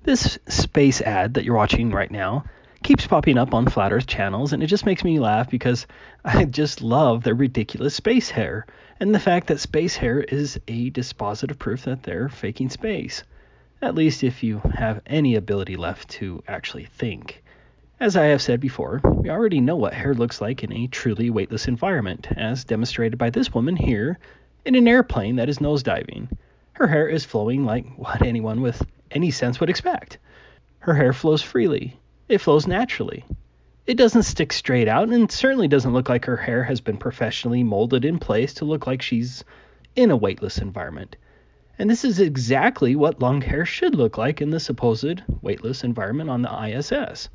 This space ad that you're watching right now keeps popping up on Flat Earth channels, and it just makes me laugh because I just love their ridiculous space hair and the fact that space hair is a dispositive proof that they're faking space. At least if you have any ability left to actually think. As I have said before, we already know what hair looks like in a truly weightless environment, as demonstrated by this woman here in an airplane that is nosediving. Her hair is flowing like what anyone with any sense would expect. Her hair flows freely. It flows naturally. It doesn't stick straight out, and certainly doesn't look like her hair has been professionally molded in place to look like she's in a weightless environment. And this is exactly what long hair should look like in the supposed weightless environment on the ISS.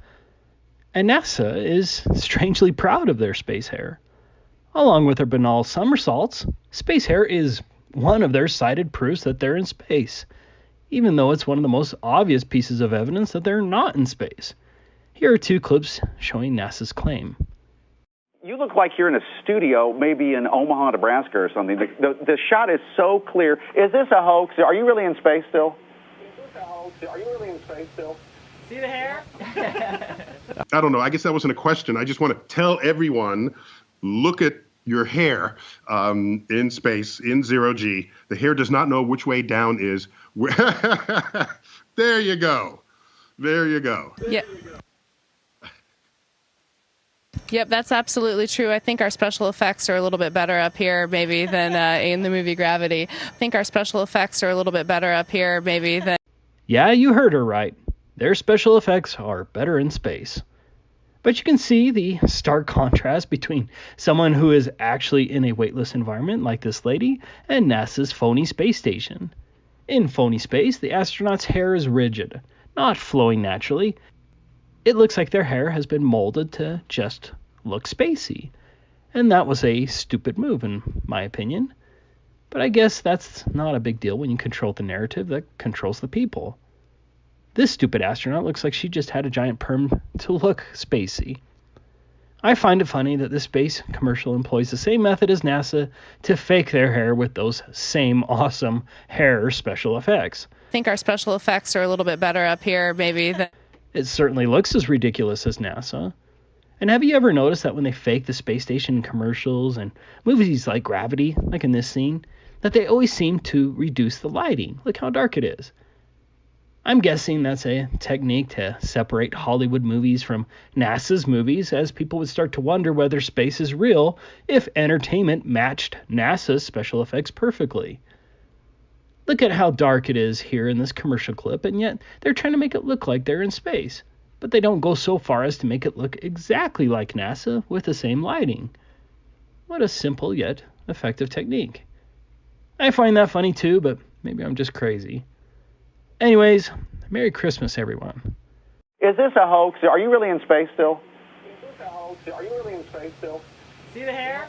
And NASA is strangely proud of their space hair. Along with their banal somersaults, space hair is one of their cited proofs that they're in space, even though it's one of the most obvious pieces of evidence that they're not in space. Here are two clips showing NASA's claim. You look like you're in a studio, maybe in Omaha, Nebraska or something. The shot is so clear. Is this a hoax? Are you really in space still? Is this a hoax? Are you really in space still? See the hair? I don't know. I guess that wasn't a question. I just want to tell everyone, look at your hair in space, in 0G. The hair does not know which way down is. There you go. There you go. Yeah. Yep, that's absolutely true. I think our special effects are a little bit better up here maybe than in the movie Gravity. I think our special effects are a little bit better up here maybe than... Yeah, you heard her right. Their special effects are better in space. But you can see the stark contrast between someone who is actually in a weightless environment like this lady and NASA's phony space station. In phony space, the astronauts' hair is rigid, not flowing naturally. It looks like their hair has been molded to just look spacey. And that was a stupid move, in my opinion. But I guess that's not a big deal when you control the narrative that controls the people. This stupid astronaut looks like she just had a giant perm to look spacey. I find it funny that this space commercial employs the same method as NASA to fake their hair with those same awesome hair special effects. I think our special effects are a little bit better up here maybe than... It certainly looks as ridiculous as NASA. And have you ever noticed that when they fake the space station commercials and movies like Gravity, like in this scene, that they always seem to reduce the lighting? Look how dark it is. I'm guessing that's a technique to separate Hollywood movies from NASA's movies, as people would start to wonder whether space is real if entertainment matched NASA's special effects perfectly. Look at how dark it is here in this commercial clip, and yet they're trying to make it look like they're in space. But they don't go so far as to make it look exactly like NASA with the same lighting. What a simple yet effective technique. I find that funny too, but maybe I'm just crazy. Anyways, Merry Christmas, everyone. Is this a hoax? Are you really in space still? Is this a hoax? Are you really in space still? See the hair?